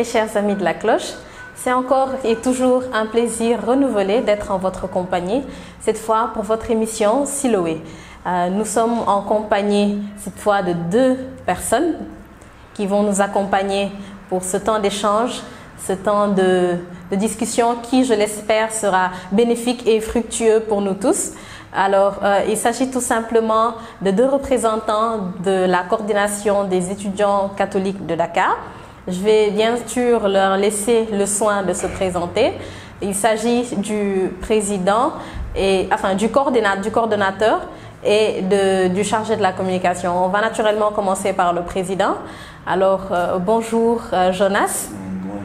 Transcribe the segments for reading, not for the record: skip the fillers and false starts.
très chers amis de la cloche. C'est encore et toujours un plaisir renouvelé d'être en votre compagnie, cette fois pour votre émission Siloé. Nous sommes en compagnie cette fois de deux personnes qui vont nous accompagner pour ce temps d'échange, ce temps de discussion qui, je l'espère, sera bénéfique et fructueux pour nous tous. Alors, il s'agit tout simplement de deux représentants de la coordination des étudiants catholiques de Dakar. Je vais bien sûr leur laisser le soin de se présenter. Il s'agit du président, du coordonnateur et du chargé de la communication. On va naturellement commencer par le président. Alors, bonjour Jonas. Bonjour.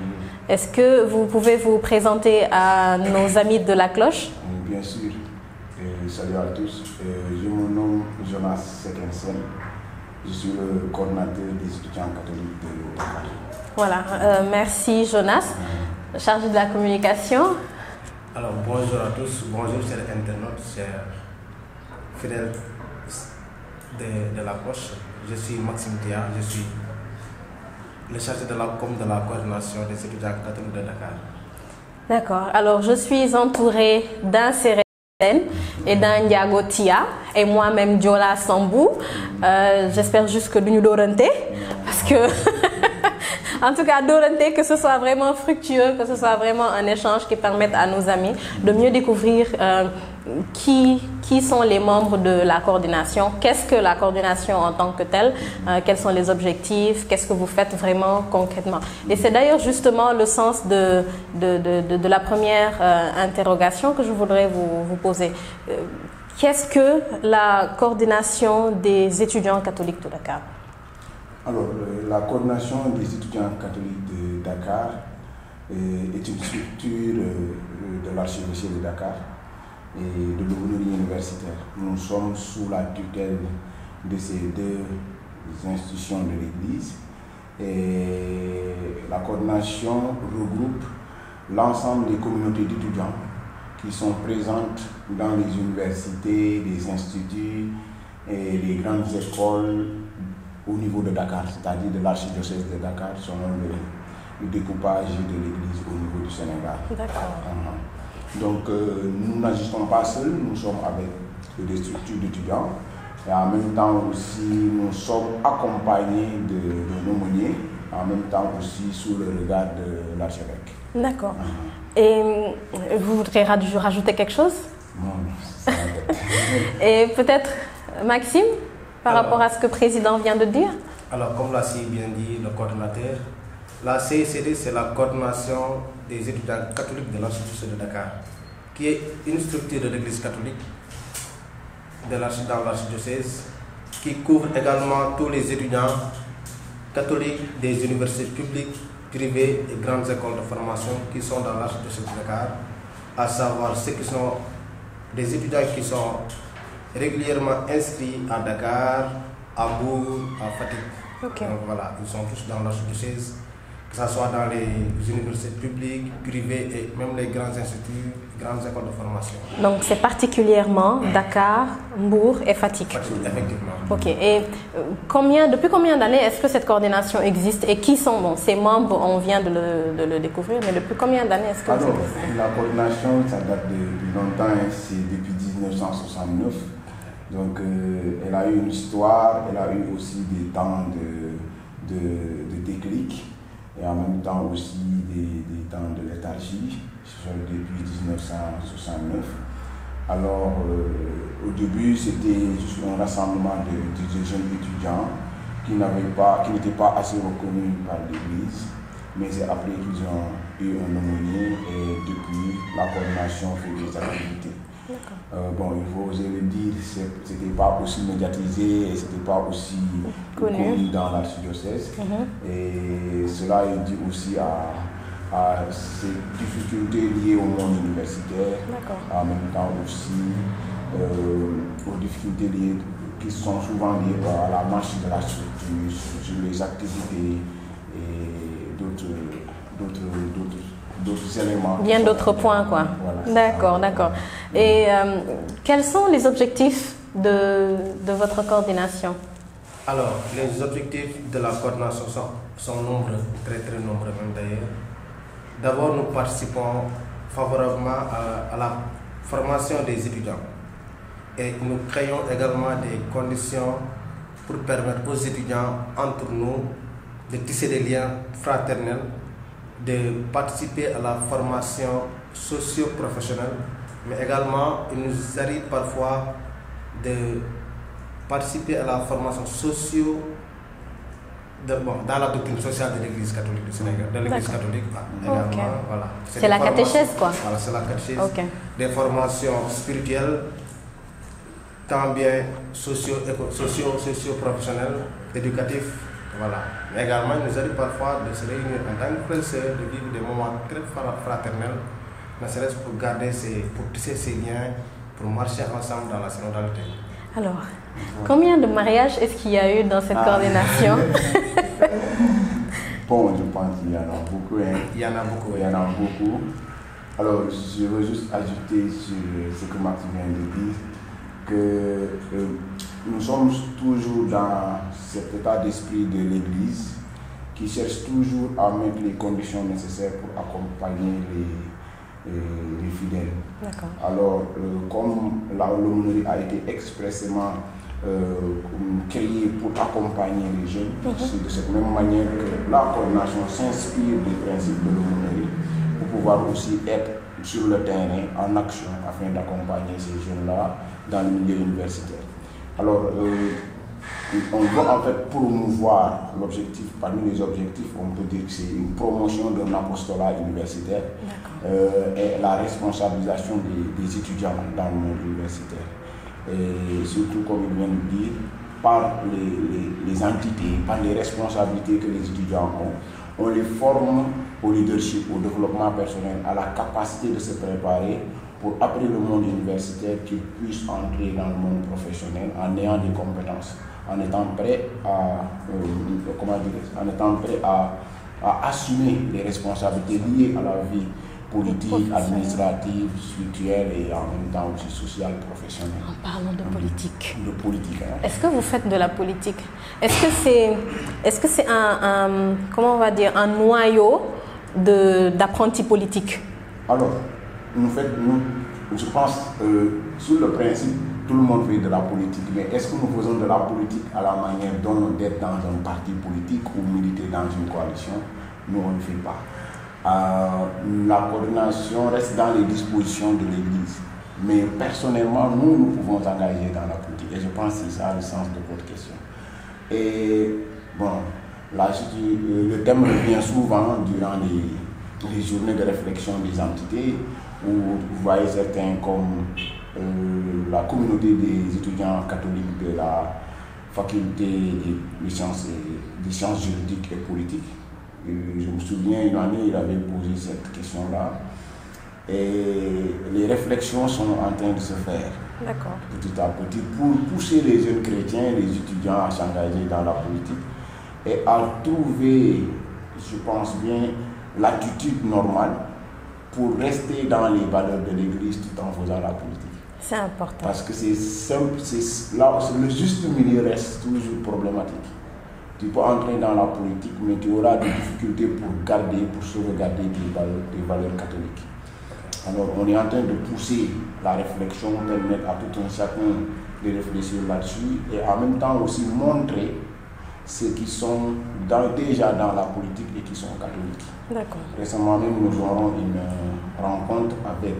Est-ce que vous pouvez vous présenter à nos amis de la cloche? Bien sûr. Salut à tous. Je me nomme Jonas Sekensen. Je suis le coordinateur des étudiants catholiques de Dakar. Voilà, merci Jonas, chargé de la communication. Alors bonjour à tous, bonjour chers internautes, chers fidèles de la cloche. Je suis Maxime Dia, je suis le chargé de la com de la coordination des étudiants catholiques de Dakar. D'accord, alors je suis entourée d'un Sérène et d'un Ndiago Tia et moi-même Diola Sambou. J'espère juste que nous dorante parce que en tout cas dorante, que ce soit vraiment fructueux, que ce soit vraiment un échange qui permette à nos amis de mieux découvrir qui sont les membres de la coordination, qu'est-ce que la coordination en tant que telle, quels sont les objectifs, qu'est-ce que vous faites vraiment concrètement. Et c'est d'ailleurs justement le sens de la première interrogation que je voudrais vous poser. Qu'est-ce que la coordination des étudiants catholiques de Dakar? Alors, la coordination des étudiants catholiques de Dakar est une structure de l'archevêché de Dakar et de l'autonomie universitaire. Nous sommes sous la tutelle de ces deux institutions de l'Église et la coordination regroupe l'ensemble des communautés d'étudiants qui sont présentes dans les universités, les instituts et les grandes écoles au niveau de Dakar, c'est-à-dire de l'archidiocèse de Dakar, selon le découpage de l'Église au niveau du Sénégal. D'accord. Donc, nous n'agissons pas seuls, nous sommes avec des structures d'étudiants et en même temps aussi, nous sommes accompagnés de l'aumônier, en même temps aussi sous le regard de l'archevêque. D'accord. Et vous voudrez rajouter quelque chose? Non, ça va. Et peut-être Maxime, par rapport à ce que le président vient de dire? Alors, comme l'a si bien dit le coordinateur, la CECD, c'est la coordination des étudiants catholiques de l'archidiocèse de Dakar, qui est une structure de l'église catholique dans l'archidiocèse, qui couvre également tous les étudiants catholiques des universités publiques, privées et grandes écoles de formation qui sont dans l'archidiocèse de Dakar, à savoir ceux qui sont des étudiants qui sont régulièrement inscrits à Dakar, à Mbour, à Fatick. Okay. Donc voilà, ils sont tous dans l'archidiocèse, que ce soit dans les universités publiques, privées et même les grands instituts, grandes écoles de formation. Donc c'est particulièrement Dakar, Mbour et Fatick. Effectivement. Ok. Et depuis combien d'années est-ce que cette coordination existe et qui sont ces membres? On vient de le découvrir, mais depuis combien d'années est-ce que Alors, la coordination, ça date depuis longtemps, c'est depuis 1969. Donc, elle a eu une histoire, elle a eu aussi des temps de déclic et en même temps aussi des temps de léthargie depuis 1969. Alors, au début, c'était juste un rassemblement de jeunes étudiants qui n'étaient pas assez reconnus par l'Église, mais c'est après qu'ils ont eu un aumônier et depuis, la coordination fait des activités. Bon, il faut oser le dire, c'était pas aussi médiatisé et c'était pas aussi connu dans l'archidiocèse. Et cela est dû aussi à ces difficultés liées au monde universitaire, en même temps aussi aux difficultés qui sont souvent liées à la marche de la structure, sur les activités et d'autres éléments. Bien d'autres points, quoi. Voilà, d'accord, d'accord. Et quels sont les objectifs de votre coordination? Alors, les objectifs de la coordination sont nombreux, très très nombreux même d'ailleurs. D'abord, nous participons favorablement à la formation des étudiants et nous créons également des conditions pour permettre aux étudiants entre nous de tisser des liens fraternels, de participer à la formation socio-professionnelle, mais également il nous arrive parfois de participer à la formation dans la doctrine sociale de l'Église catholique du Sénégal, de l'Église catholique également. Okay. Voilà. C'est la catéchèse quoi. Voilà, c'est la catéchèse. Okay. Des formations spirituelles, tant bien socio-professionnelles, éducatives. Voilà. Mais également, il nous arrive parfois de se réunir en tant que frères et sœurs, de vivre des moments très fraternels, ne serait-ce pour tisser ces liens, pour marcher ensemble dans la synodalité. Alors, combien de mariages est-ce qu'il y a eu dans cette coordination? Bon, je pense qu'il y en a beaucoup. Hein. Il y en a beaucoup. Il y en a beaucoup. Alors, je veux juste ajouter sur ce que Max vient de dire, que nous sommes toujours dans cet état d'esprit de l'Église qui cherche toujours à mettre les conditions nécessaires pour accompagner les fidèles. Alors, comme l'aumônerie a été expressément créée pour accompagner les jeunes, c'est de cette même manière que la coordination s'inspire des principes de l'aumônerie pour pouvoir aussi être sur le terrain en action afin d'accompagner ces jeunes-là dans le milieu universitaire. Alors, on doit en fait promouvoir l'objectif, parmi les objectifs, on peut dire que c'est une promotion d'un apostolat universitaire et la responsabilisation des étudiants dans le monde universitaire. Et surtout, comme il vient de dire, par les entités, par les responsabilités que les étudiants ont, on les forme au leadership, au développement personnel, à la capacité de se préparer pour après le monde universitaire qu'ils puissent entrer dans le monde professionnel en ayant des compétences, en étant prêts à assumer les responsabilités liées à la vie politique, administrative, spirituelle et en même temps aussi sociale, professionnelle. En parlant de politique. De politique. Hein. Est-ce que vous faites de la politique? Est-ce que c'est comment on va dire, un noyau d'apprentis politiques? Alors, je pense, sur le principe, tout le monde fait de la politique, mais est-ce que nous faisons de la politique à la manière dont d'être dans un parti politique ou militer dans une coalition? Nous, on ne fait pas. La coordination reste dans les dispositions de l'Église, mais personnellement, nous pouvons engager dans la politique, et je pense que c'est ça le sens de votre question. Et bon, là, le thème revient souvent durant les journées de réflexion des entités, où vous voyez certains comme la communauté des étudiants catholiques de la faculté des sciences juridiques et politiques. Je me souviens, une année, il avait posé cette question-là. Et les réflexions sont en train de se faire petit à petit pour pousser les jeunes chrétiens, les étudiants à s'engager dans la politique et à trouver, je pense bien, l'attitude normale pour rester dans les valeurs de l'Église tout en faisant la politique. C'est important. Parce que c'est simple, le juste milieu reste toujours problématique. Tu peux entrer dans la politique, mais tu auras des difficultés pour sauvegarder des valeurs catholiques. Alors, on est en train de pousser la réflexion, permettre à tout un chacun de réfléchir là-dessus et en même temps aussi montrer ceux qui sont déjà dans la politique et qui sont catholiques. D'accord. Récemment même, nous aurons une rencontre avec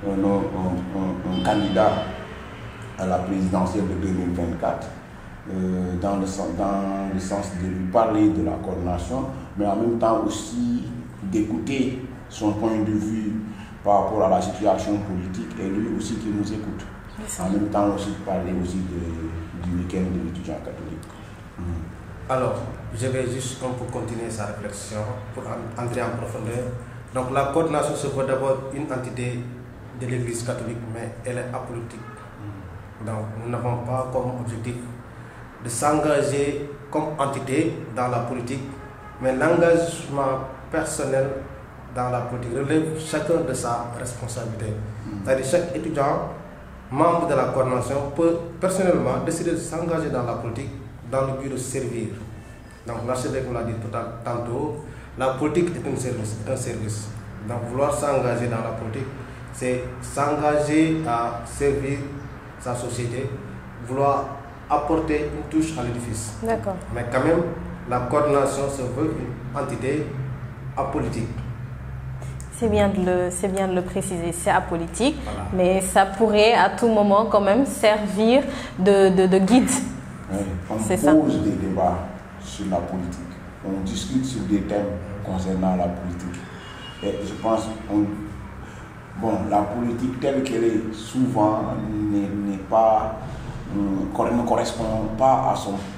un candidat à la présidentielle de 2024 dans le sens de lui parler de la coordination, mais en même temps aussi d'écouter son point de vue par rapport à la situation politique et lui aussi qui nous écoute. En même temps aussi parler aussi du week-end de l'étudiant catholique. Alors, je vais juste un peu continuer sa réflexion pour entrer en profondeur. Donc la coordination se veut d'abord une entité de l'Église catholique, mais elle est apolitique. Donc nous n'avons pas comme objectif de s'engager comme entité dans la politique, mais l'engagement personnel dans la politique relève chacun de sa responsabilité. C'est-à-dire chaque étudiant membre de la coordination peut personnellement décider de s'engager dans la politique dans le but de servir. Donc, l'archevêque l'a dit tantôt, la politique est un service. Donc, vouloir s'engager dans la politique, c'est s'engager à servir sa société, vouloir apporter une touche à l'édifice. D'accord. Mais quand même, la coordination se veut une entité apolitique. C'est bien de le préciser, c'est apolitique, Voilà. mais ça pourrait à tout moment quand même servir de guide. Oui, on C'est pose ça. des débats sur la politique. On discute sur des thèmes concernant la politique. Et je pense la politique telle qu'elle est souvent n'est pas, ne correspond pas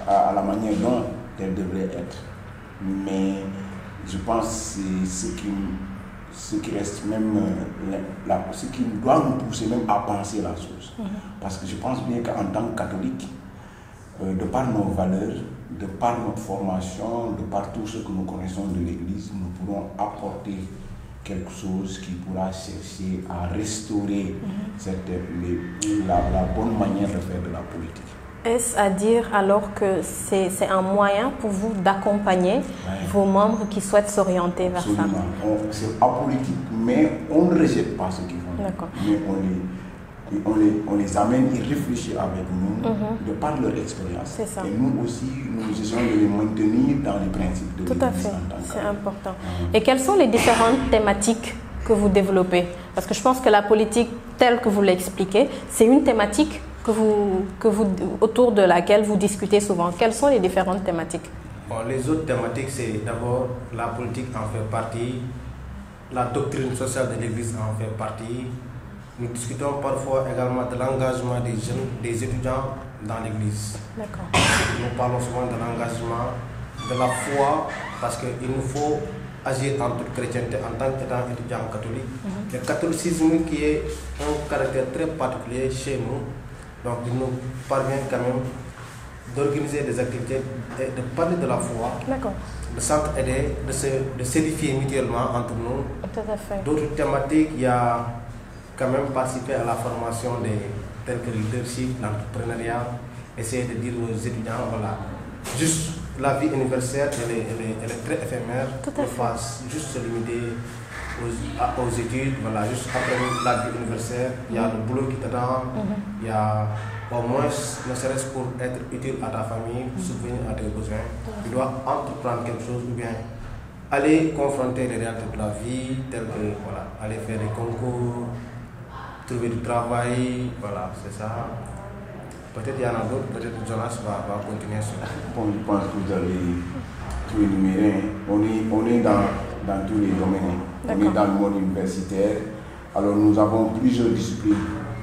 à la manière dont elle devrait être. Mais je pense que c'est ce qui reste même, ce qui doit nous pousser même à penser la chose. Parce que je pense bien qu'en tant que catholique, de par nos valeurs, de par notre formation, de par tout ce que nous connaissons de l'Église, nous pourrons apporter quelque chose qui pourra chercher à restaurer la bonne manière de faire de la politique. Est-ce à dire alors que c'est un moyen pour vous d'accompagner vos membres qui souhaitent s'orienter vers ça? Absolument. C'est apolitique, mais on ne rejette pas ce qu'ils font. D'accord. Mais on les amène et réfléchit avec nous de par leur expérience. C'est ça. Et nous aussi, nous essayons de les maintenir dans les principes de Tout à l'Église fait, en tant que c'est important. Et quelles sont les différentes thématiques que vous développez? Parce que je pense que la politique, telle que vous l'expliquez, c'est une thématique autour de laquelle vous discutez souvent. Quelles sont les différentes thématiques? Bon, les autres thématiques, c'est d'abord la politique en fait partie, la doctrine sociale de l'Église en fait partie. Nous discutons parfois également de l'engagement des jeunes, des étudiants dans l'Église. D'accord. Nous parlons souvent de l'engagement, de la foi, parce qu'il nous faut agir en toute chrétienté en tant qu'étudiant catholique. Le catholicisme qui est un caractère très particulier chez nous, donc il nous parvient quand même d'organiser des activités et de parler de la foi, D'accord. de s'entraider, de s'édifier mutuellement entre nous. Tout à fait. D'autres thématiques, il y a quand même participé à la formation telles que le leadership, l'entrepreneuriat, essayer de dire aux étudiants, voilà, juste la vie universitaire, elle est très éphémère. Tout à fait. Il faut juste se limiter aux études, voilà, juste après la vie universitaire, il y a le boulot qui t'attend, il y a au moins, ne serait-ce pour être utile à ta famille, pour subvenir à tes besoins, tu dois entreprendre quelque chose ou bien aller confronter les réalités de la vie, telles que voilà, aller faire des concours, trouver du travail, voilà, c'est ça. Peut-être il y en a d'autres, peut-être Jonas va continuer sur ça. Bon, je pense que vous avez tout énuméré. On est dans tous les domaines. On est dans le monde universitaire. Alors nous avons plusieurs disciplines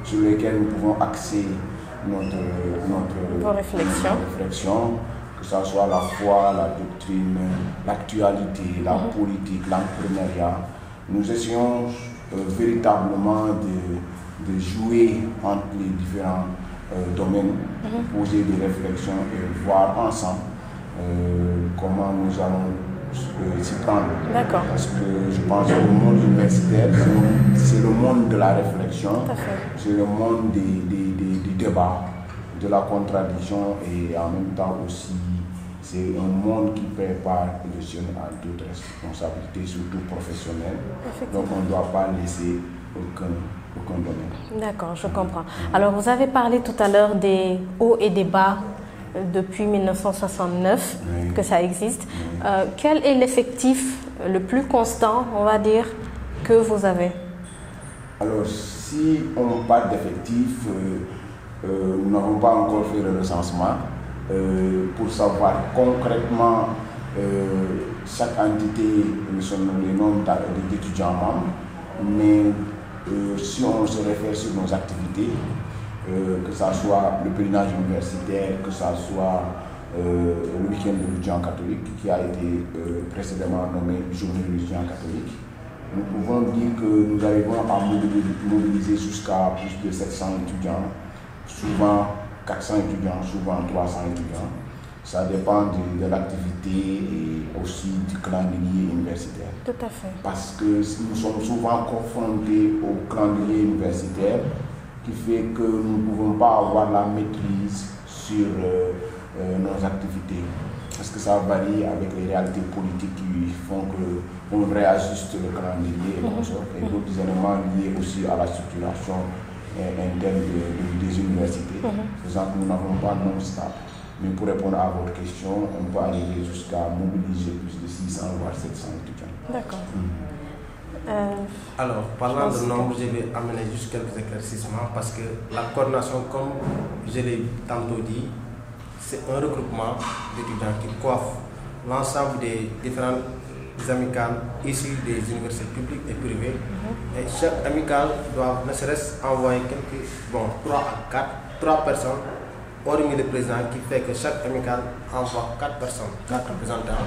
sur lesquelles nous pouvons axer notre réflexion, que ce soit la foi, la doctrine, l'actualité, la politique, l'entrepreneuriat. Nous essayons véritablement de jouer entre les différents domaines, poser des réflexions et voir ensemble comment nous allons s'y prendre. D'accord. Parce que je pense que le monde universitaire, c'est le monde de la réflexion, c'est le monde des débats, de la contradiction et en même temps aussi, c'est un monde qui prépare le jeune à d'autres responsabilités, surtout professionnelles. Donc on ne doit pas laisser aucun domaine. D'accord, je comprends. Alors vous avez parlé tout à l'heure des hauts et des bas depuis 1969 que ça existe. Quel est l'effectif le plus constant, on va dire, que vous avez? Alors si on parle d'effectif, nous n'avons pas encore fait le recensement pour savoir concrètement chaque entité, les nombres d'étudiants membres, mais si on se réfère sur nos activités, que ce soit le pèlerinage universitaire, que ce soit le week-end de l'étudiant catholique qui a été précédemment nommé Journée de l'étudiant catholique, nous pouvons dire que nous arrivons à mobiliser jusqu'à plus de 700 étudiants, souvent 400 étudiants, souvent 300 étudiants. Ça dépend de l'activité et aussi du calendrier universitaire. Tout à fait. Parce que nous sommes souvent confrontés au calendrier universitaire qui fait que nous ne pouvons pas avoir la maîtrise sur nos activités. Parce que ça varie avec les réalités politiques qui font qu'on réajuste le calendrier et d'autres éléments liés aussi à la structuration interne des universités. Faisant que nous n'avons pas non-stop. Mais pour répondre à votre question, on peut arriver jusqu'à mobiliser plus de 600 voire 700 étudiants. D'accord. Alors, parlant de nombre, je vais amener juste quelques éclaircissements parce que la coordination, comme je l'ai tantôt dit, c'est un regroupement d'étudiants qui coiffe l'ensemble des différentes amicales issues des universités publiques et privées. Et chaque amicale doit ne serait-ce envoyer quelques, 3 personnes, hormis le président, qui fait que chaque amicale envoie 4 personnes, 4 représentants.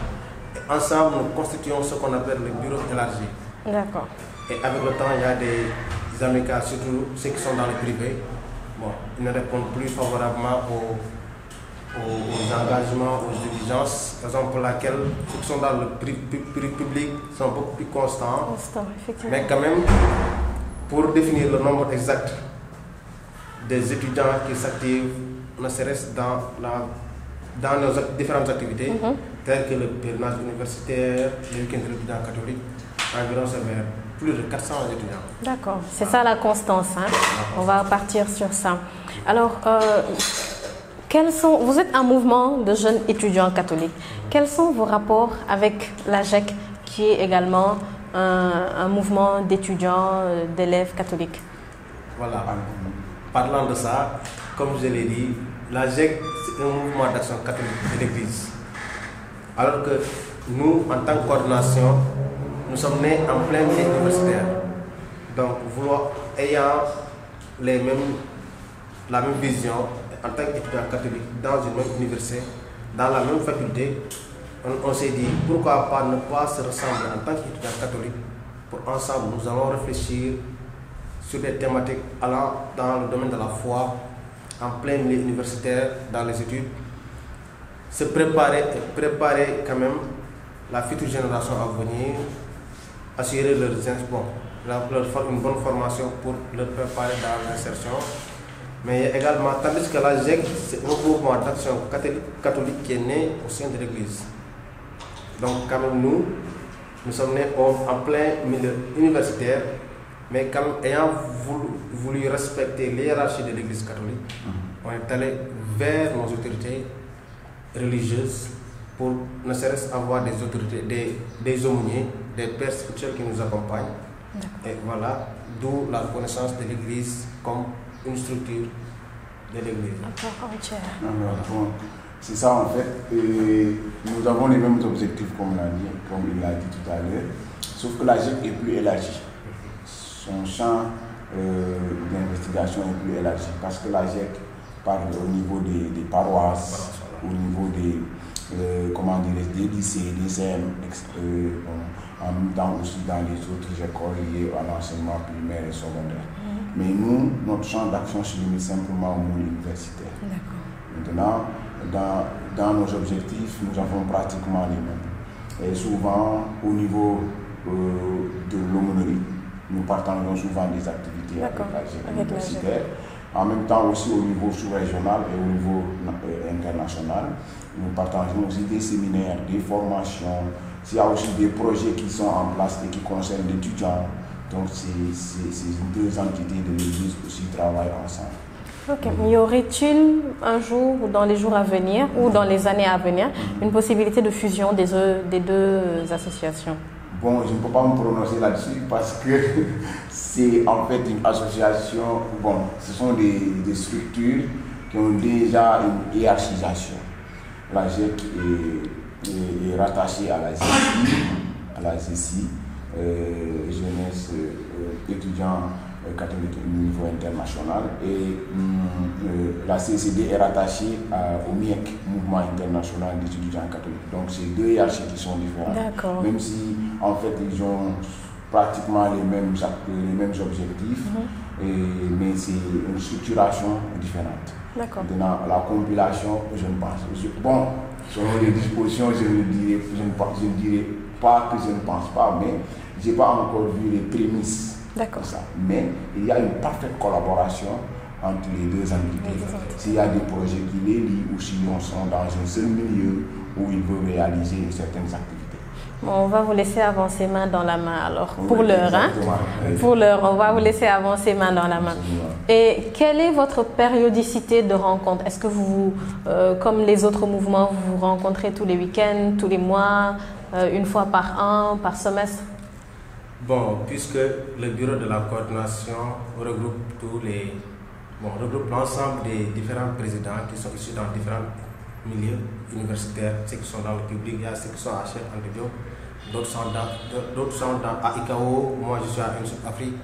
Et ensemble, nous constituons ce qu'on appelle le bureau élargi. D'accord. Et avec le temps, il y a des amicales, surtout ceux qui sont dans le privé. Bon, ils ne répondent plus favorablement aux engagements, aux exigences, raison pour laquelle ceux qui sont dans le public sont beaucoup plus constants. Effectivement. Mais quand même, pour définir le nombre exact des étudiants qui s'activent, ne serait-ce dans nos différentes activités, telles que le pèlerinage universitaire, le week-end de l'étudiant catholique, environ c'est vers plus de 400 étudiants. D'accord, c'est ça la constance. Hein? On va partir sur ça. Alors, vous êtes un mouvement de jeunes étudiants catholiques. Quels sont vos rapports avec l'AGEC, qui est également un mouvement d'étudiants, d'élèves catholiques? Voilà. Parlant de ça, comme je l'ai dit, l'AGEC, c'est un mouvement d'action catholique de l'Église. Alors que nous, en tant que coordination, nous sommes nés en plein milieu universitaire. Donc, ayant la même vision, en tant qu'étudiant catholique dans une même université, dans la même faculté, on s'est dit pourquoi pas ne pas se ressembler en tant qu'étudiant catholique pour ensemble nous allons réfléchir sur des thématiques allant dans le domaine de la foi, en plein milieu universitaire, dans les études, se préparer quand même la future génération à venir, assurer leur une bonne formation pour leur préparer dans l'insertion. Mais également, tandis que l'AGEC, c'est un mouvement d'action catholique qui est né au sein de l'Église. Donc quand même nous sommes nés en plein milieu universitaire, mais quand même ayant voulu respecter l'hiérarchie de l'Église catholique, on est allé vers nos autorités religieuses pour ne serait-ce avoir des autorités, des aumôniers, des pères spirituels qui nous accompagnent. Et voilà, d'où la reconnaissance de l'Église comme une structure de l'Église. C'est ça en fait. Nous avons les mêmes objectifs comme il l'a dit tout à l'heure, sauf que l'AGEC est plus élargi. Son champ d'investigation est plus élargi parce que l'AGEC parle au niveau des paroisses, au niveau des lycées, des CM, en même temps aussi dans les autres écoles liées à l'enseignement primaire et secondaire. Mais nous, notre champ d'action se limite simplement au monde universitaire. Maintenant, dans nos objectifs, nous avons pratiquement les mêmes. Et souvent, au niveau de l'aumônerie, nous partageons souvent des activités avec l'AGEC universitaire. En même temps aussi au niveau sous-régional et au niveau international, nous partageons aussi des séminaires, des formations. Il y a aussi des projets qui sont en place et qui concernent l'étudiant. Donc ces deux entités de l'Église aussi travaillent ensemble. Ok. Y aurait-il un jour, ou dans les jours à venir, ou dans les années à venir, une possibilité de fusion des deux associations? Bon, je ne peux pas me prononcer là-dessus parce que c'est en fait une association, ce sont des structures qui ont déjà une hiérarchisation. L'AGEC est rattachée à la GECI, jeunesse étudiant catholique au niveau international, et la CCD est rattachée au MIEC, Mouvement international des étudiants catholiques. Donc c'est deux hiérarchies qui sont différentes. Même si en fait ils ont pratiquement les mêmes objectifs, mais c'est une structuration différente. Maintenant, la compilation, je ne pense. Selon les dispositions, je ne dirais pas que je ne pense pas, mais je n'ai pas encore vu les prémices D'accord. Mais il y a une parfaite collaboration entre les deux entités. S'il y a des projets qui les lient ou si on sont dans un seul milieu où ils veulent réaliser certaines activités. Bon, on va vous laisser avancer main dans la main alors, Oui, pour l'heure. Hein? Pour l'heure, on va vous laisser avancer main dans la main. Et quelle est votre périodicité de rencontre? Est-ce que vous, comme les autres mouvements, vous vous rencontrez tous les week-ends, tous les mois, une fois par an, par semestre? Bon, puisque le bureau de la coordination regroupe l'ensemble des différents présidents qui sont issus dans différents milieux universitaires, ceux qui sont dans le public, il y a ceux qui sont à Cheikh Anta Diop, d'autres sont à ICAO, moi je suis à UNICEF Afrique,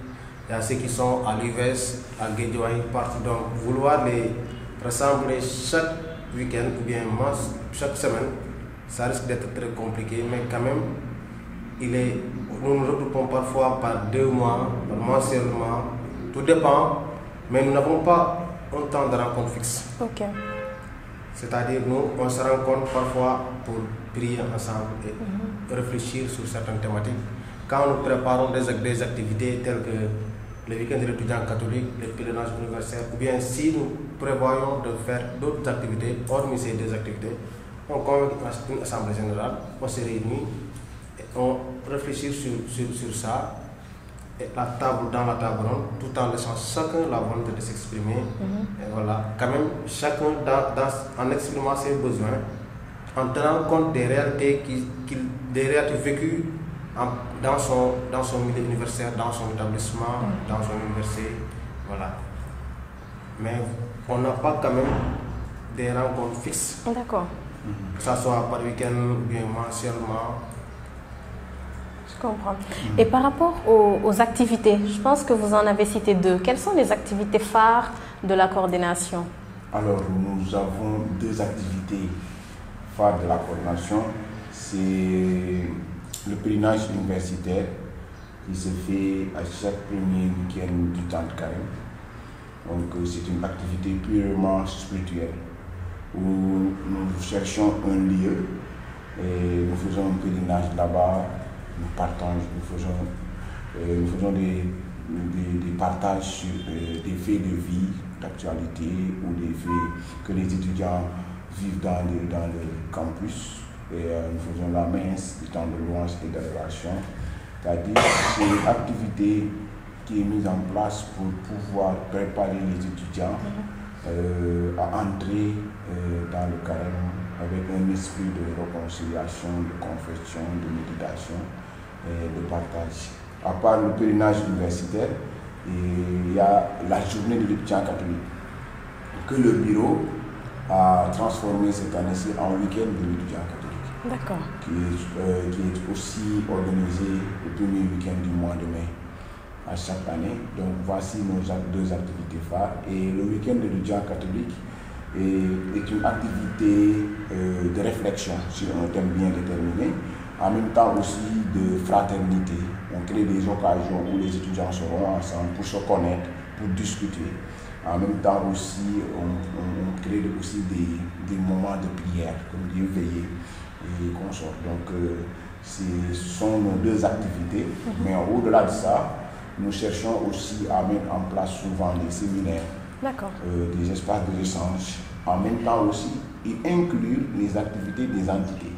il y a ceux qui sont à l'UVS, à Guédiawaye, partout. Donc vouloir les rassembler chaque week-end ou bien chaque semaine, ça risque d'être très compliqué, mais quand même, nous nous regroupons parfois par 2 mois, par mensuellement, tout dépend, mais nous n'avons pas un temps de rencontre fixe. Ok. C'est-à-dire, nous, on se rencontre parfois pour prier ensemble et réfléchir sur certaines thématiques. Quand nous préparons des activités telles que le week-end de l'étudiant catholique, les pèlerinages universitaires, ou bien si nous prévoyons de faire d'autres activités, hormis ces 2 activités, on convoque une assemblée générale, on se réunit, et on réfléchit sur ça, et dans la table ronde, tout en laissant chacun la volonté de s'exprimer. Et voilà, quand même, chacun en exprimant ses besoins, en tenant compte des réalités vécues dans son milieu universitaire, dans son établissement, dans son université. Voilà. Mais on n'a pas quand même des rencontres fixes. D'accord. Que ce soit par week-end ou bien mensuellement. Je comprends. Et par rapport aux activités, je pense que vous en avez cité 2. Quelles sont les activités phares de la coordination? Alors, nous avons 2 activités phares de la coordination. C'est le pèlerinage universitaire qui se fait à chaque premier week-end du temps de carême. Donc, c'est une activité purement spirituelle où nous cherchons un lieu et nous faisons un pèlerinage là-bas. Nous faisons des partages sur des faits de vie, d'actualité ou des faits que les étudiants vivent dans le campus. Et nous faisons la messe, le temps de louange et d'adoration. C'est-à-dire que c'est une activité qui est mise en place pour pouvoir préparer les étudiants à entrer dans le carême avec un esprit de réconciliation, de confession, de méditation et de partage. À part le pèlerinage universitaire, il y a la journée de l'étudiant catholique que le bureau a transformé cette année-ci en week-end de l'étudiant catholique. D'accord. Qui est aussi organisé le premier week-end du mois de mai à chaque année. Donc voici nos 2 activités phares. Et le week-end de l'étudiant catholique est une activité de réflexion sur un thème bien déterminé, en même temps aussi de fraternité. On crée des occasions où les étudiants seront ensemble pour se connaître, pour discuter. En même temps aussi, on crée aussi des moments de prière, comme Dieu veillé et consorts. Donc, ce sont nos 2 activités. Mais au-delà de ça, nous cherchons aussi à mettre en place souvent des séminaires, des espaces d'échange, en même temps aussi, et inclure les activités des entités.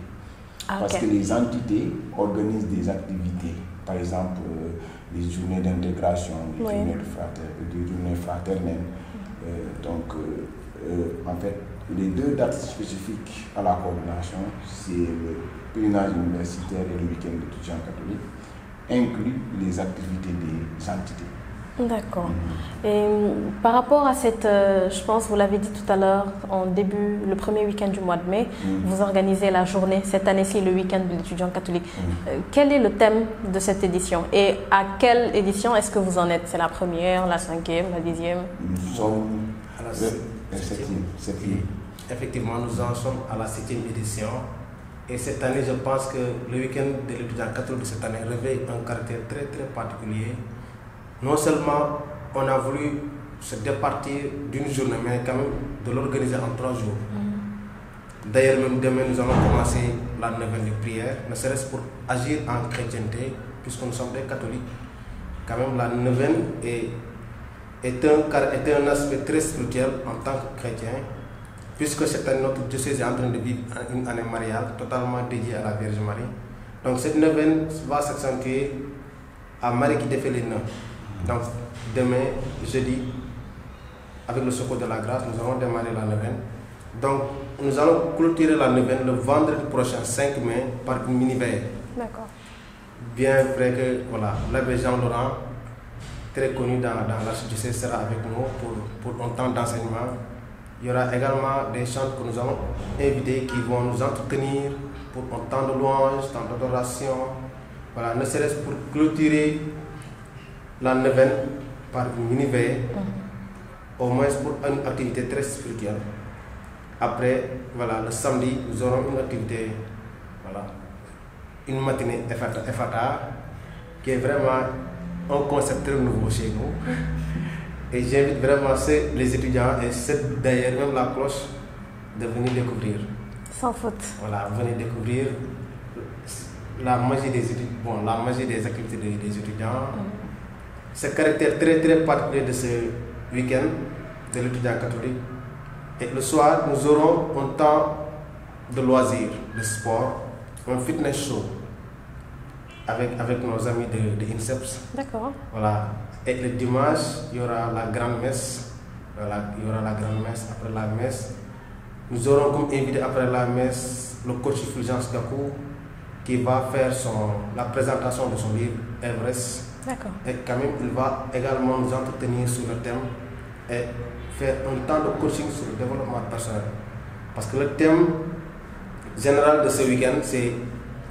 Parce que les entités organisent des activités, par exemple les journées d'intégration, les journées fraternelles. En fait, les 2 dates spécifiques à la coordination, c'est le pèlerinage universitaire et le week-end d'étudiants catholiques, inclut les activités des entités. D'accord. Et par rapport à cette, je pense, vous l'avez dit tout à l'heure, le premier week-end du mois de mai, vous organisez la journée, cette année-ci, le week-end de l'étudiant catholique. Quel est le thème de cette édition? Et à quelle édition est-ce que vous en êtes? C'est la première, la 5e, la 10e? Nous sommes à la 7e. Effectivement, nous en sommes à la 7e édition. Et cette année, je pense que le week-end de l'étudiant catholique de cette année revêt un caractère très très particulier. Non seulement on a voulu se départir d'une journée, mais quand même de l'organiser en 3 jours. D'ailleurs, même demain, nous allons commencer la neuvaine de prière, ne serait-ce pour agir en chrétienté, puisque nous sommes des catholiques. quand même la neuvaine est un aspect très spirituel en tant que chrétien, puisque cette année, notre diocèse est en train de vivre une année mariale totalement dédiée à la Vierge Marie. Donc cette neuvaine va s'accentuer à Marie qui défait les nœuds. Donc demain, jeudi, avec le secours de la grâce, nous allons démarrer la neuvaine. Donc nous allons clôturer la neuvaine le vendredi prochain, 5 mai, par une mini-veille. D'accord. Bien vrai que voilà, l'abbé Jean-Laurent, très connu dans l'archidiocèse, sera avec nous pour un temps d'enseignement. Il y aura également des chants que nous allons inviter qui vont nous entretenir pour un temps de louange, temps d'adoration. Voilà, ne serait-ce pour clôturer la neuvaine par une mini-veille, au moins pour une activité très spirituelle. Après, voilà, le samedi, nous aurons une activité, voilà, une matinée Efata, qui est vraiment un concept très nouveau chez nous. Et j'invite vraiment les étudiants et d'ailleurs même la cloche de venir découvrir. Sans faute. Voilà, venez découvrir la magie des étudiants, bon, la magie des activités des étudiants. Ce caractère très très particulier de ce week-end de l'étudiant catholique. Et le soir, nous aurons un temps de loisirs, de sport, un fitness show avec nos amis de INSEPS. D'accord. Voilà. Et le dimanche, il y aura la grande messe. Voilà, il y aura la grande messe. Après la messe, nous aurons comme invité après la messe le coach Fulgence Gakou qui va faire la présentation de son livre Everest. D'accord. Et quand même, il va également nous entretenir sur le thème et faire un temps de coaching sur le développement personnel. Parce que le thème général de ce week-end, c'est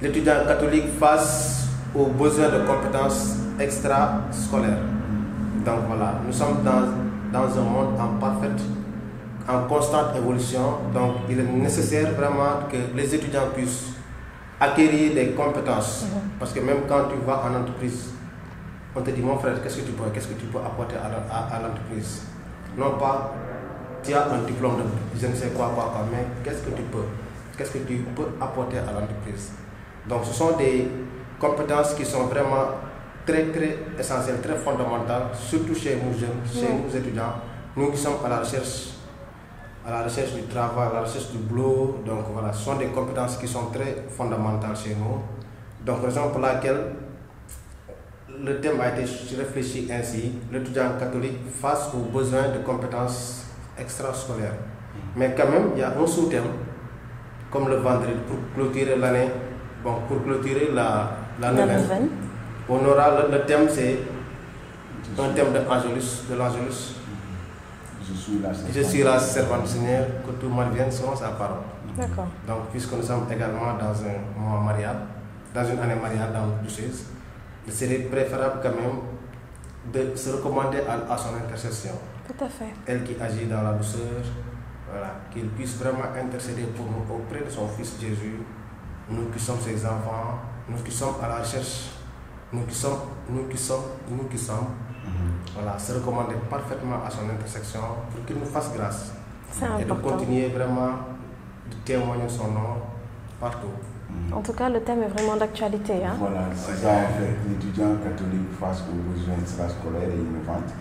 l'étudiant catholique face aux besoins de compétences extrascolaires. Donc voilà, nous sommes dans un monde en constante évolution. Donc il est nécessaire vraiment que les étudiants puissent acquérir des compétences. Parce que même quand tu vas en entreprise, on te dit, mon frère, qu'est-ce que tu peux apporter à l'entreprise? Non pas, tu as un diplôme de je ne sais quoi, mais qu'est-ce que tu peux apporter à l'entreprise? Donc ce sont des compétences qui sont vraiment très très essentielles, très fondamentales, surtout chez nous jeunes, chez nous étudiants, nous qui sommes à la recherche du travail, à la recherche du boulot. Donc voilà, ce sont des compétences qui sont très fondamentales chez nous. Donc raison pour laquelle le thème a été réfléchi ainsi, l'étudiant catholique face aux besoins de compétences extrascolaires. Mais quand même, il y a un sous-thème, comme le vendredi, pour clôturer l'année, pour clôturer la neuvaine. On aura le thème, c'est un thème de l'Angelus. Je suis la servante du Seigneur, que tout mal vienne selon sa parole. D'accord. Donc, puisque nous sommes également dans un mois marial, dans une année mariale dans le diocèse, il serait préférable quand même de se recommander à son intercession. Tout à fait. Elle qui agit dans la douceur, voilà, qu'il puisse vraiment intercéder pour nous auprès de son Fils Jésus, nous qui sommes ses enfants, nous qui sommes à la recherche, nous qui sommes, voilà, se recommander parfaitement à son intercession pour qu'il nous fasse grâce. Et de continuer vraiment de témoigner son nom partout. En tout cas, le thème est vraiment d'actualité. Hein? Voilà, c'est ça en fait, l'étudiant catholique face aux besoins extrascolaires et innovantes.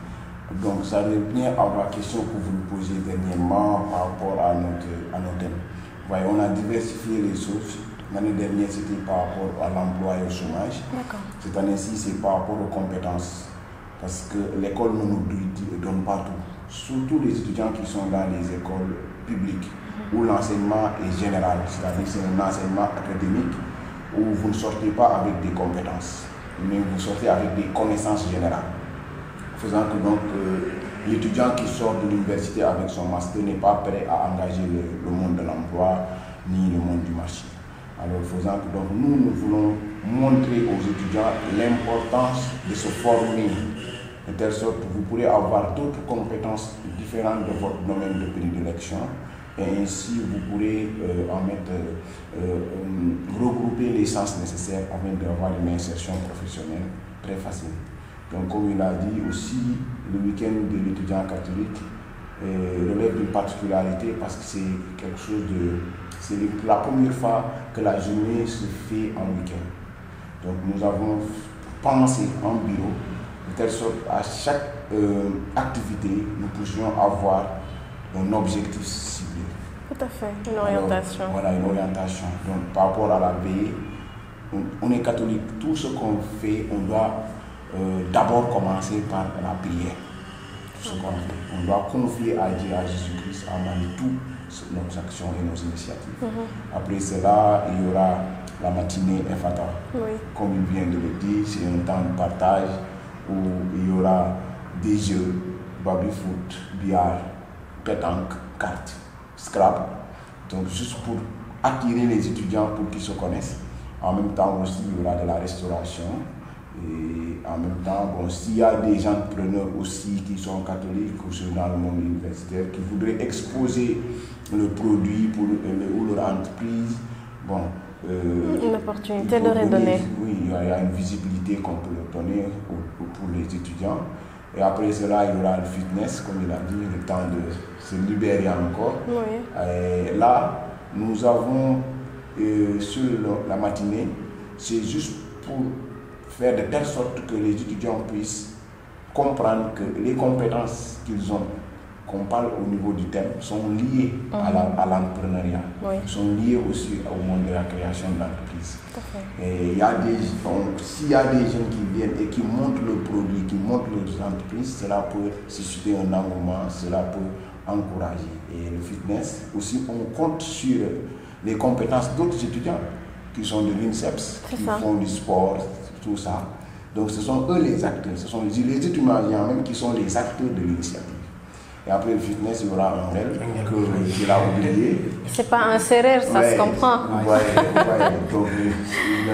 Donc ça revient à la question que vous nous posiez dernièrement par rapport à nos thèmes. Voyez, on a diversifié les sources. L'année dernière, c'était par rapport à l'emploi et au chômage. Cette année-ci, c'est par rapport aux compétences. Parce que l'école ne nous donne pas tout. Surtout les étudiants qui sont dans les écoles publiques, où l'enseignement est général, c'est-à-dire c'est un enseignement académique où vous ne sortez pas avec des compétences, mais vous sortez avec des connaissances générales. Faisant que donc l'étudiant qui sort de l'université avec son master n'est pas prêt à engager le monde de l'emploi ni le monde du marché. Alors faisant que donc nous voulons montrer aux étudiants l'importance de se former, de telle sorte que vous pourrez avoir d'autres compétences différentes de votre domaine de prédilection. Et ainsi, vous pourrez regrouper les sens nécessaires afin d'avoir une insertion professionnelle très facile. Donc, comme il a dit aussi, le week-end de l'étudiant catholique relève d'une particularité parce que c'est quelque chose c'est la première fois que la journée se fait en week-end. Donc, nous avons pensé en bureau de telle sorte à chaque activité, nous puissions avoir un objectif ciblé. Tout à fait, une orientation. Alors, voilà, une orientation. Donc, par rapport à la veille, on est catholique. Tout ce qu'on fait, on doit d'abord commencer par la prière. Tout ce qu'on fait. On doit confier à Dieu, à Jésus-Christ, à toutes nos actions et nos initiatives. Après cela, il y aura la matinée Efata. Comme il vient de le dire, c'est un temps de partage où il y aura des jeux, baby-foot, billard, pétanque, cartes, scrabble. Donc juste pour attirer les étudiants pour qu'ils se connaissent. En même temps aussi, il y aura de la restauration. Et en même temps, bon, s'il y a des entrepreneurs aussi qui sont catholiques ou dans le monde universitaire qui voudraient exposer le produit ou leur entreprise, bon, une opportunité leur est donnée. Oui, il y a une visibilité qu'on peut leur donner pour les étudiants. Et après cela, il y aura le fitness, comme il a dit, le temps de se libérer encore. Et là, nous avons sur la matinée, c'est juste pour faire de telle sorte que les étudiants puissent comprendre que les compétences qu'ils ont, qu'on parle au niveau du thème, sont liées à l'entrepreneuriat, sont liées aussi au monde de la création d'entreprises. Et il y a s'il y a des jeunes qui viennent et qui montrent le produit, qui montrent leurs entreprises, cela peut susciter un engouement, cela peut encourager. Et le fitness, aussi, on compte sur les compétences d'autres étudiants qui sont de l'INSEPS, qui font du sport, tout ça. Donc ce sont eux les acteurs, ce sont les étudiants même qui sont les acteurs de l'initiative. Et après le fitness, il y aura un REL que j'ai oublié. C'est pas un serreur, ça se comprend. Donc le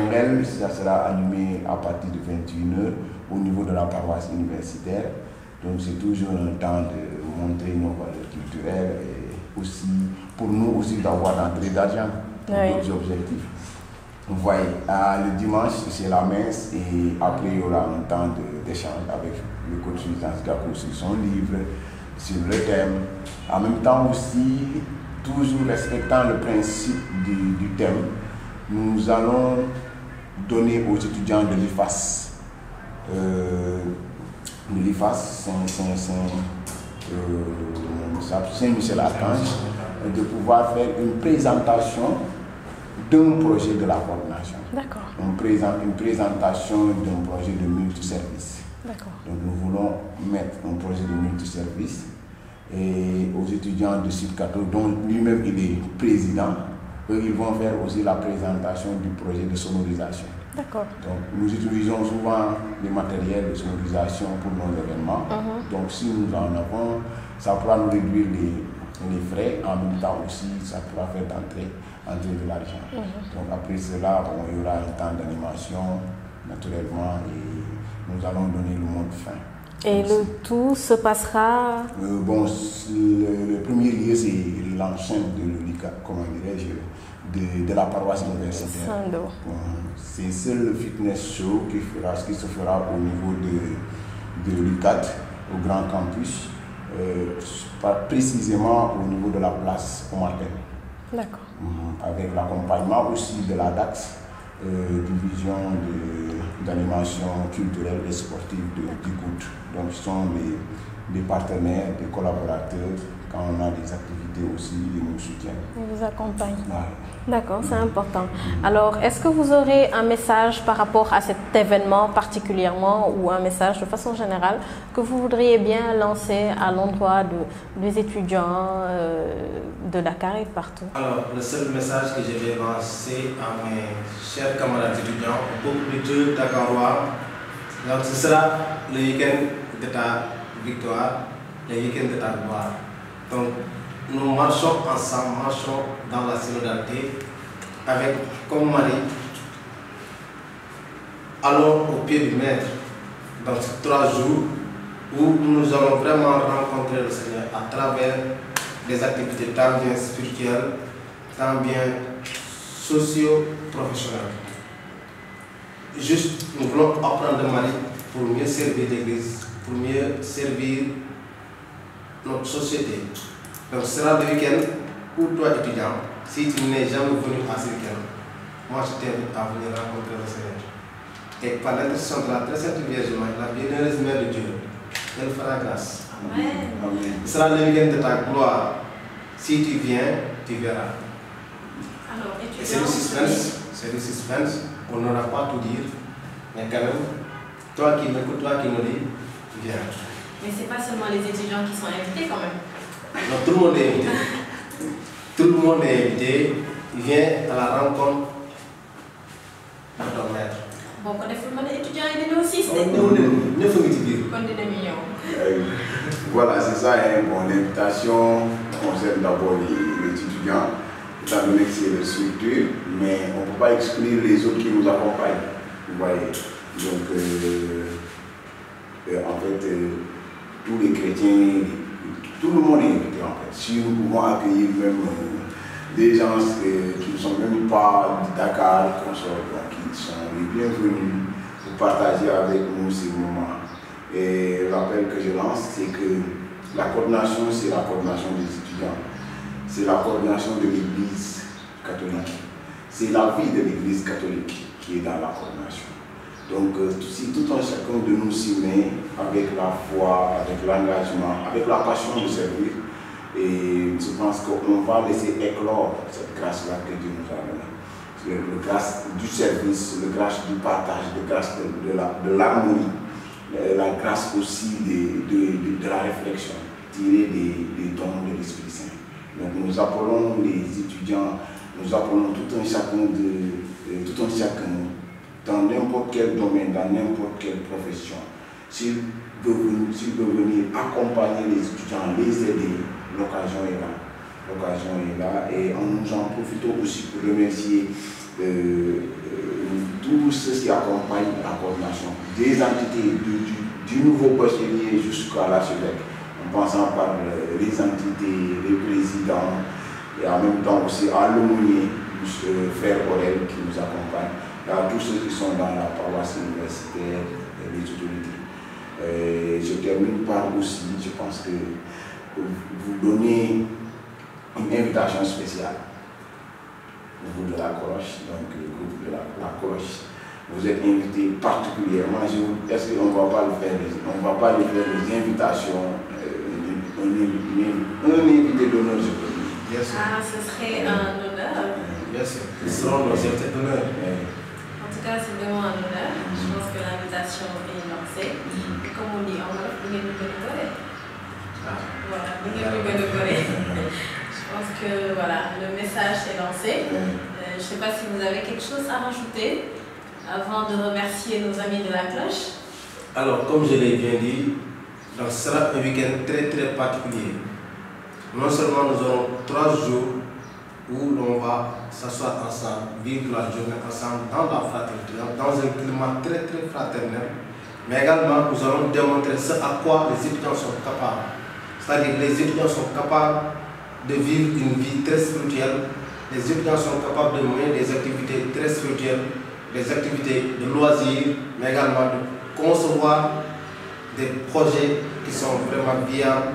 REL, ça sera animé à partir de 21h au niveau de la paroisse universitaire. Donc c'est toujours un temps de montrer nos valeurs culturelles et aussi pour nous aussi d'avoir l'entrée d'argent pour d'autres objectifs. Vous voyez, le dimanche c'est la messe et après il y aura un temps d'échange avec le coach Gakou sur son livre, sur le thème. En même temps aussi, toujours respectant le principe du thème, nous allons donner aux étudiants de l'IFAS, Saint-Michel-Archange, de pouvoir faire une présentation d'un projet de la coordination. D'accord. Une présentation d'un projet de multiservice. D'accord. Donc nous voulons mettre un projet de multiservice et aux étudiants de Sud-Cato, dont lui-même il est président, eux ils vont faire aussi la présentation du projet de sonorisation. D'accord. Donc nous utilisons souvent les matériels de sonorisation pour nos événements. Donc si nous en avons, ça pourra nous réduire les frais, en même temps aussi ça pourra faire entrer de l'argent. Donc après cela, bon, il y aura un temps d'animation naturellement et nous allons donner le mot de fin. Et le tout se passera le premier lieu c'est l'enceinte de l'ULICA, comment dirais-je, de la paroisse universitaire. C'est seul le fitness show qui se fera au niveau de l'UCAT, au grand campus, précisément au niveau de la place Omarten. D'accord. Avec l'accompagnement aussi de la DAX, division d'animation culturelle et sportive du GOUT. Donc ce sont des partenaires, des collaborateurs. Quand on a des activités aussi, ils nous soutiennent. Ils vous accompagnent. D'accord, c'est important. Alors, est-ce que vous aurez un message par rapport à cet événement particulièrement ou un message de façon générale que vous voudriez bien lancer à l'endroit des étudiants de Dakar et partout? Alors, le seul message que je vais lancer à mes chers camarades étudiants, au peuple dakarois, donc ce sera le week-end de ta victoire, le week-end de ta gloire. Donc, nous marchons ensemble, marchons dans la solidarité avec comme Marie. Allons au pied du maître dans ces 3 jours où nous allons vraiment rencontrer le Seigneur à travers des activités tant bien spirituelles, tant bien socio-professionnelles. Juste, nous voulons apprendre de Marie pour mieux servir l'Église, pour mieux servir notre société. Donc ce sera le week-end où toi étudiant, si tu n'es jamais venu à ce week-end, moi je t'invite à venir rencontrer le Seigneur. Et par l'intercession de la très sainte Vierge Marie, la bienheureuse Mère de Dieu, elle fera grâce. Amen. Ce sera le week-end de ta gloire. Si tu viens, tu verras. Alors, Et c'est le suspense, on n'aura pas tout dire, mais quand même, toi qui m'écoutes, toi qui me dis, viens. Mais c'est pas seulement les étudiants qui sont invités quand même. Non, tout le monde est invité. Tout le monde est invité. Il vient à la rencontre de ton maître. Bon, quand les étudiants ils viennent aussi, c'est Ne faut pas te dire. Voilà, c'est ça. Hein. Bon, l'invitation concerne d'abord les étudiants, étant donné que c'est une structure, mais on ne peut pas exclure les autres qui nous accompagnent. Vous voyez. Donc, en fait, tous les chrétiens, tout le monde est invité en fait. Si nous pouvons accueillir même des gens qui ne sont même pas de Dakar, donc ils sont les bienvenus pour partager avec nous ces moments. Et l'appel que je lance, c'est que la coordination, c'est la coordination des étudiants, c'est la coordination de l'Église catholique, c'est la vie de l'Église catholique qui est dans la coordination. Donc, si tout un chacun de nous s'y met avec la foi, avec l'engagement, avec la passion de servir, et je pense qu'on va laisser éclore cette grâce-là que Dieu nous a donnée. Le grâce du service, le grâce du partage, le grâce de l'harmonie, la grâce aussi de la réflexion, tirée des dons de l'Esprit Saint. Donc, nous appelons les étudiants, nous appelons tout un chacun dans n'importe quel domaine, dans n'importe quelle profession. S'il veut venir accompagner les étudiants, les aider, l'occasion est là. L'occasion est là et nous en profitons aussi pour remercier tous ceux qui accompagnent la coordination, des entités du nouveau bachelier jusqu'à l'archevêque, en passant par les entités, les présidents et en même temps aussi à l'aumônier, frère Aurel qui nous accompagne. À tous ceux qui sont dans la paroisse universitaire et les autorités. Je termine par aussi, je pense que vous donnez une invitation spéciale au niveau de la cloche, donc le groupe de la cloche. Vous êtes invité particulièrement, est-ce qu'on ne va pas le faire, on ne va pas le faire les invitations, un invité d'honneur, je peux dire. Bien sûr. Ah, ce serait un honneur. Bien sûr. Ils seront nos invités d'honneur. En tout cas, c'est vraiment un honneur. Je pense que l'invitation est lancée. Et comme on dit en Wolof, vous n'êtes pas de Corée. Voilà, vous n'êtes pas de Corée. Je pense que voilà, le message est lancé. Je ne sais pas si vous avez quelque chose à rajouter avant de remercier nos amis de la cloche. Alors, comme je l'ai bien dit, donc, ce sera un week-end très très particulier. Non seulement nous aurons 3 jours où l'on va s'asseoir ensemble, vivre la journée ensemble dans la fraternité, dans un climat très très fraternel, mais également nous allons démontrer ce à quoi les étudiants sont capables. C'est-à-dire que les étudiants sont capables de vivre une vie très spirituelle, les étudiants sont capables de mener des activités très spirituelles, des activités de loisirs, mais également de concevoir des projets qui sont vraiment viables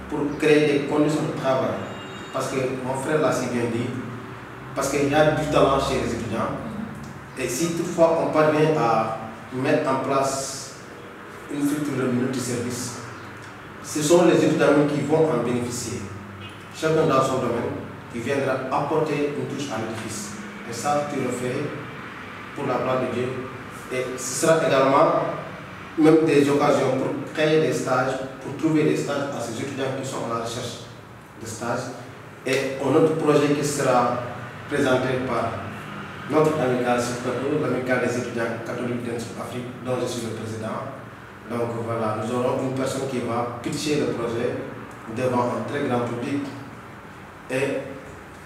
pour créer des conditions de travail. Parce que mon frère l'a si bien dit, parce qu'il y a du talent chez les étudiants. Et si toutefois on parvient à mettre en place une structure de multiservice, ce sont les étudiants qui vont en bénéficier. Chacun dans son domaine, il viendra apporter une touche à l'édifice. Et ça, tu le fais pour la gloire de Dieu. Et ce sera également même des occasions pour créer des stages, pour trouver des stages à ces étudiants qui sont à la recherche de stages. Et un autre projet qui sera présenté par notre amicale l'amicale des étudiants catholiques d'Afrique, dont je suis le président. Donc voilà, nous aurons une personne qui va pitcher le projet devant un très grand public. Et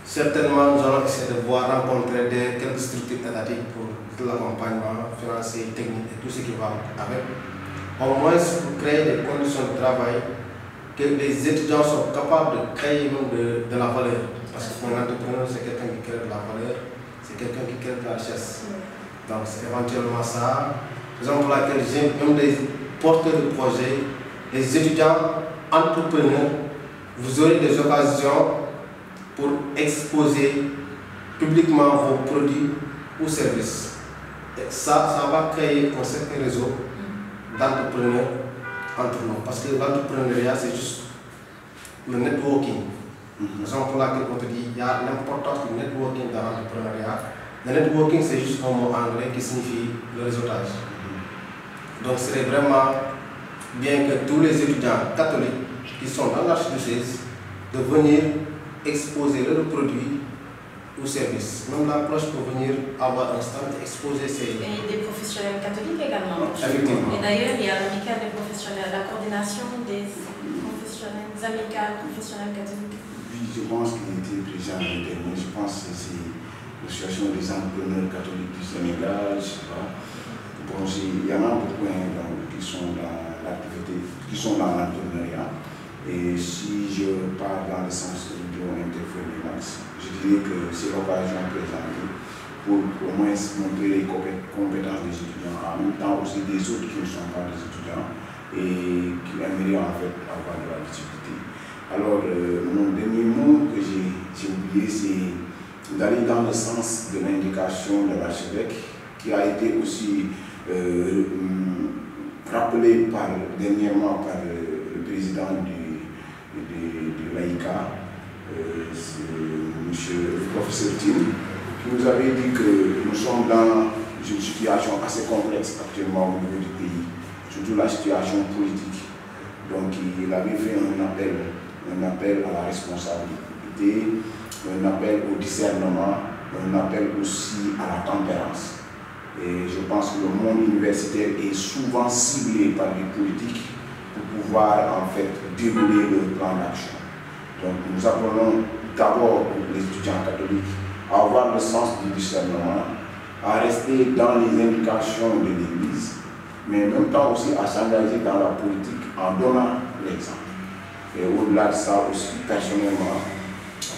certainement, nous allons essayer de voir rencontrer quelques structures étatiques pour l'accompagnement financier, technique et tout ce qui va avec. Au moins pour créer des conditions de travail que les étudiants sont capables de créer de la valeur. Parce qu'un entrepreneur, c'est quelqu'un qui crée de la valeur, c'est quelqu'un qui crée de la richesse. Donc c'est éventuellement ça. Raison pour laquelle j'ai même des porteurs de projets, les étudiants entrepreneurs, vous aurez des occasions pour exposer publiquement vos produits ou services. Et ça va créer un certain réseau d'entrepreneurs entre nous. Parce que l'entrepreneuriat, c'est juste le networking. Raison pour laquelle on te dit il y a l'importance du networking dans l'entrepreneuriat. Le networking, c'est juste un mot anglais qui signifie le réseautage. Donc, c'est vraiment bien que tous les étudiants catholiques qui sont dans l'archidiocèse de venir exposer leurs produits ou services. Même la cloche peut venir avoir un stand et exposer ses... Et des professionnels catholiques également. Effectivement. Et d'ailleurs, il y a l'amicale des professionnels, la coordination des professionnels, des amicales professionnels catholiques. Oui, je pense qu'il était présent l'année dernière. Je pense que c'est l'association des entrepreneurs catholiques du Sénégal, je sais pas. Bon, il y en a beaucoup qui sont dans l'activité, qui sont dans l'entrepreneuriat. Et si je pars dans le sens où ils ont interféré, je dirais que c'est l'occasion présentée pour au moins montrer les compétences des étudiants, en même temps aussi des autres qui ne sont pas des étudiants et qui aimeraient en fait avoir de la difficulté. Alors, mon dernier mot que j'ai oublié, c'est d'aller dans le sens de l'indication de l'archevêque, qui a été aussi rappelé dernièrement par le président du Laïka, le professeur Tim, qui nous avait dit que nous sommes dans une situation assez complexe actuellement au niveau du pays, surtout la situation politique. Donc il avait fait un appel à la responsabilité, un appel au discernement, un appel aussi à la tempérance. Et je pense que le monde universitaire est souvent ciblé par les politiques pour pouvoir en fait dérouler le plan d'action. Donc nous appelons d'abord les étudiants catholiques à avoir le sens du discernement, à rester dans les indications de l'Église, mais en même temps aussi à s'engager dans la politique en donnant l'exemple. Et au-delà de ça aussi, personnellement,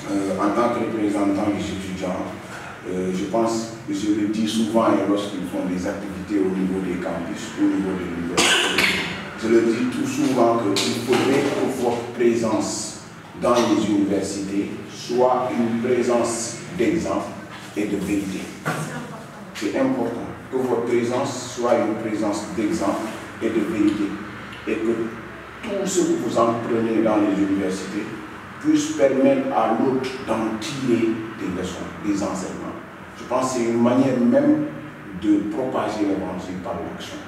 en tant que représentant des étudiants, je pense que je le dis souvent lorsqu'ils font des activités au niveau des campus, au niveau de l'université. Je le dis tout souvent qu'il faudrait que votre présence dans les universités soit une présence d'exemple et de vérité. C'est important que votre présence soit une présence d'exemple et de vérité. Et que tout ce que vous apprenez dans les universités puisse permettre à l'autre d'en tirer des leçons, des enseignements. Je pense que c'est une manière même de propager l'évangile par l'action.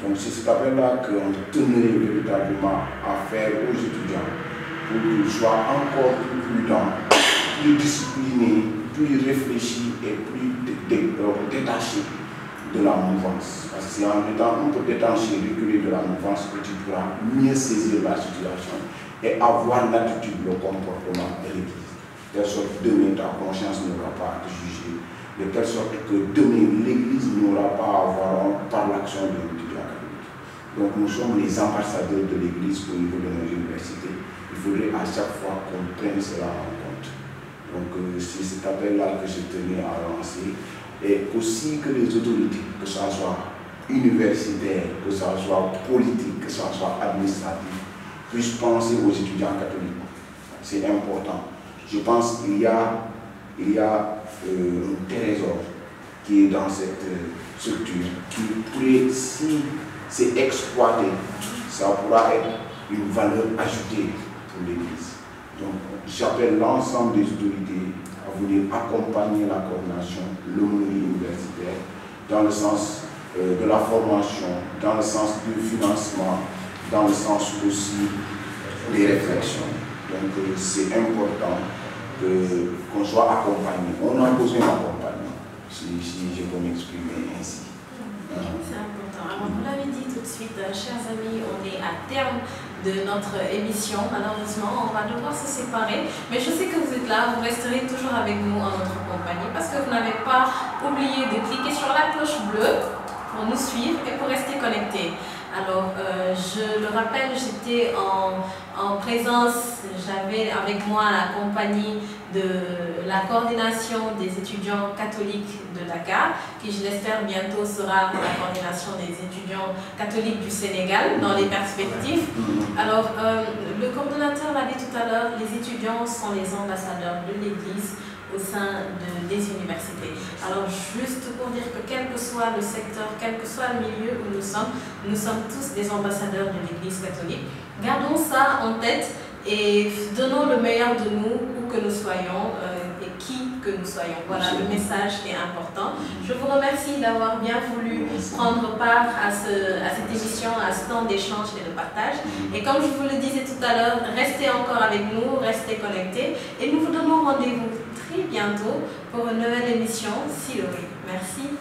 Donc c'est cet appel-là qu'on tenait véritablement à faire aux étudiants pour qu'ils soient encore plus prudents, plus disciplinés, plus réfléchis et plus détachés de la mouvance. Parce que c'est en étant un peu détaché, reculé de la mouvance que tu pourras mieux saisir la situation et avoir l'attitude, le comportement de l'Église. De telle sorte que demain ta conscience n'aura pas à te juger, de telle sorte que demain l'Église n'aura pas à avoir honte par l'action de l'étudiant catholique. Donc nous sommes les ambassadeurs de l'Église au niveau de nos universités. Il faudrait à chaque fois qu'on prenne cela en compte. Donc c'est cet appel-là que je tenais à lancer. Et aussi que les autorités, que ce soit universitaires, que ce soit politiques, que ce soit administratifs, puissent penser aux étudiants catholiques. C'est important. Je pense qu'il y a un trésor qui est dans cette structure, qui pourrait, si c'est exploité, ça pourra être une valeur ajoutée pour l'Église. Donc j'appelle l'ensemble des autorités à venir accompagner la coordination, l'aumônerie universitaire, dans le sens de la formation, dans le sens du financement, dans le sens aussi des réflexions. Donc c'est important qu'on soit accompagné. On a besoin d'accompagnement, si je peux m'exprimer ainsi. C'est important. Alors vous l'avez dit tout de suite, chers amis, on est à terme de notre émission. Malheureusement, on va devoir se séparer. Mais je sais que vous êtes là, vous resterez toujours avec nous en notre compagnie parce que vous n'avez pas oublié de cliquer sur la cloche bleue pour nous suivre et pour rester connectés. Alors, je le rappelle, j'étais en présence, j'avais avec moi la compagnie de la coordination des étudiants catholiques de Dakar, qui je l'espère bientôt sera la coordination des étudiants catholiques du Sénégal dans les perspectives. Alors, le coordonnateur l'a dit tout à l'heure, les étudiants sont les ambassadeurs de l'Église au sein des universités. Alors juste pour dire que quel que soit le secteur, quel que soit le milieu où nous sommes tous des ambassadeurs de l'Église catholique. Gardons ça en tête et donnons le meilleur de nous, où que nous soyons et qui que nous soyons. Voilà, le message est important. Je vous remercie d'avoir bien voulu prendre part à cette émission, à ce temps d'échange et de partage. Et comme je vous le disais tout à l'heure, restez encore avec nous, restez connectés et nous vous donnons rendez-vous très bientôt pour une nouvelle émission Siloé. Merci.